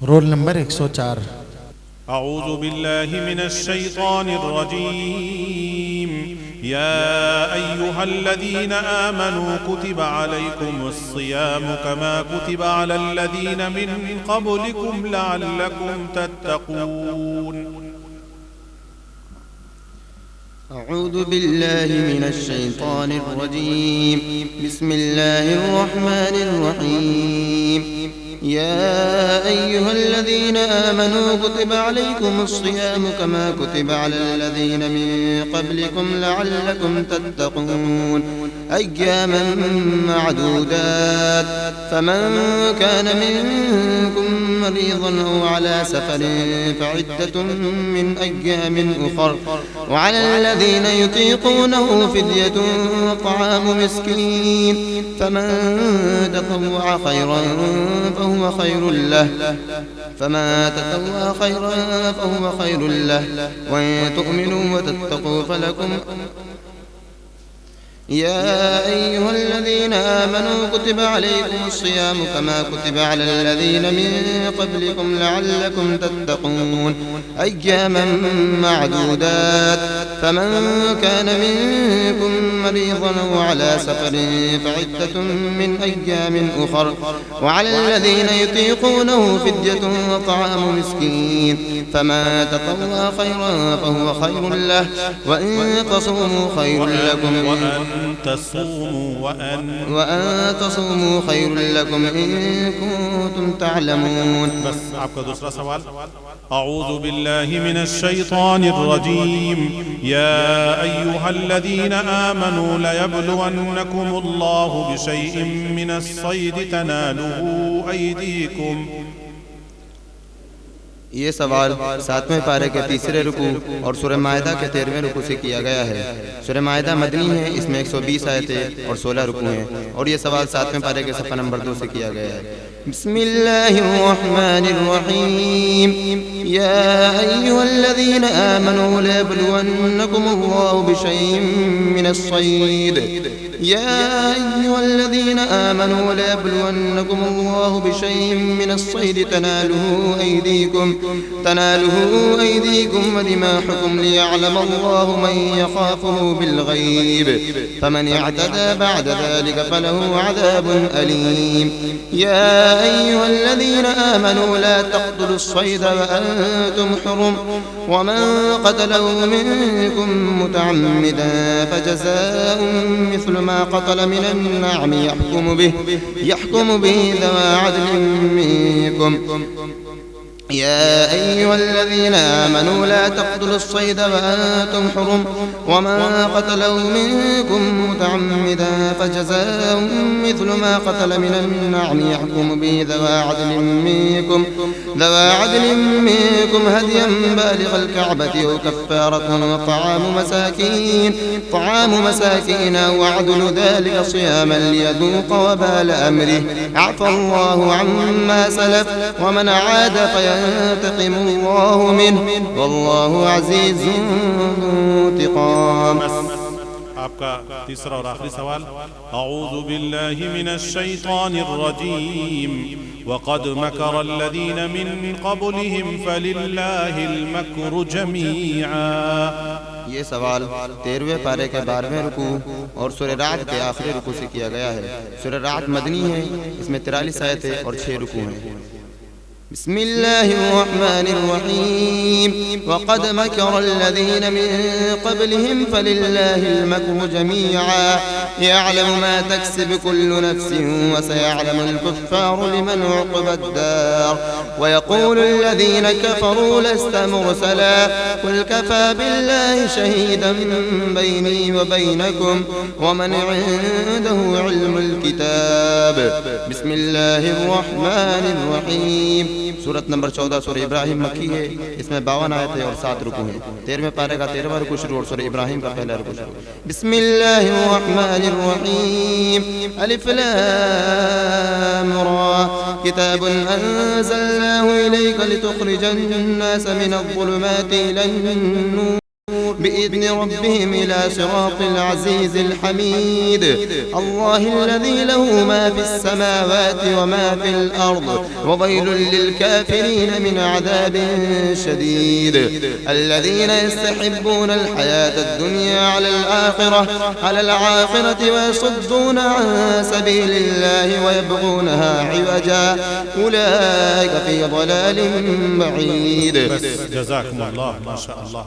Roll number 104। أعوذ بالله من الشيطان الرجيم يا أيها الذين آمنوا كتب عليكم الصيام كما كتب على الذين من قبلكم لعلكم تتقون. أعوذ بالله من الشيطان الرجيم. بسم الله الرحمن الرحيم. يا أيها الذين آمنوا كتب عليكم الصيام كما كتب على الذين من قبلكم لعلكم تتقون أياما معدودات فمن كان منكم مريضا أو على سفر فعدة من أيام أخر وعلى الذين يطيقونه فدية طعام مسكين فمن تطوع خيرا فهو خير له وإن تؤمنوا وتتقوا فلكم. يا أيها الذين آمنوا كتب عليكم الصيام كما كتب على الذين من قبلكم لعلكم تتقون أياما معدودات فمن كان منكم مريضا أو على سفر فعدة من أيام أخر وعلى الذين يطيقونه فدية طعام مسكين فما تطوع خيرا فهو خير له وإن تصوموا خير لكم وأن تصوموا خير لكم إن كنتم تعلمون. بس आपका दूसरा सवाल. أعوذ بالله من الشيطان الرجيم يا أيها الذين آمنوا ليبلونكم الله بشيء من الصيد تناله أيديكم. ये सवाल 7वें पारे के तीसरे रुकू और सूरह मायदा के 13वें रुकू से किया गया है। सूरह मायदा मदनी है, इसमें 120 आयतें और 16 रुकू हैं और ये सवाल 7वें पारे के सफ़ा नंबर 2 से किया गया है। बिस्मिल्लाहिर्रहमानिर्रहीम। या अय्युहल्लज़ीना आमनू लयब्लुवन्नकुमुल्लाहु बिशैइन मिनस्सैद يا أيها الذين آمنوا ليبلونكم الله بشيء من الصيد تناله أيديكم ورماحكم ليعلم الله من يخافه بالغيب فمن اعتدى بعد ذلك فله عذاب أليم. يا أيها الذين آمنوا لا تقتلوا الصيد وأنتم حرم ومن قتله منكم متعمدا فجزاء مثل ما قتل من النعم يحكم به ذوى عدل منكم. يا أيها الذين آمنوا لا تقتلوا الصيد وأنتم حرم ومن قتله منكم متعمدا فجزاء مثل ما قتل من النعم يحكم به ذوى عدل منكم هديا بالغ الكعبة أو كفارة طعام مساكين أو عدل ذلك صياما ليذوق وبال أمره عفى الله عما سلف ومن عاد فينتقم الله منه والله عزيز ذو انتقام. आपका तीसरा और आखिरी सवाल. أعوذ بالله من الشيطان الرجيم وقد مكر الذين من قبلهم فلله المكر جميعا. ये सवाल 13वें पारे के 12वें रुकू और सूरह राद के आखिरी रुकू से किया गया है। सूरह राद मदनी है, इसमें 43 आयतें और 6 रुकू हैं। بسم الله الرحمن الرحيم. وقد مكر الذين من قبلهم فلله المكر جميعا يعلم ما تكسب كل نفس وسيعلم الكفار لمن عقبى الدار. ويقول الذين كفروا لست مرسلا قل كفى بالله شهيدا بيني وبينكم ومن عنده علم الكتاب. بسم الله الرحمن الرحيم. सूरत नंबर 14 सूरह इब्राहिम मक्की है, इसमें 52 आयतें और 7 रुकू हैं। 13वें पारे का 13वां रुकू शुरू और सूरह इब्राहिम का पहला रुकू शुरू. बिस्मिल्लाहिर्रहमानिर्रहीम. अलिफ लाम रा किताब अंज़लनाहु इलैका लितुखरिजन नास मिनज़ ज़ुलुमाति इलन नूर بإذن ربهم إلى صراط العزيز الحميد. الله الذي له ما في السماوات وما في الأرض وويل للكافرين من عذاب شديد. الذين يستحبون الحياة الدنيا على الآخرة ويصدون عن سبيل الله ويبغونها عوجا أولئك في ضلال بعيد. بس جزاكم الله ما شاء الله.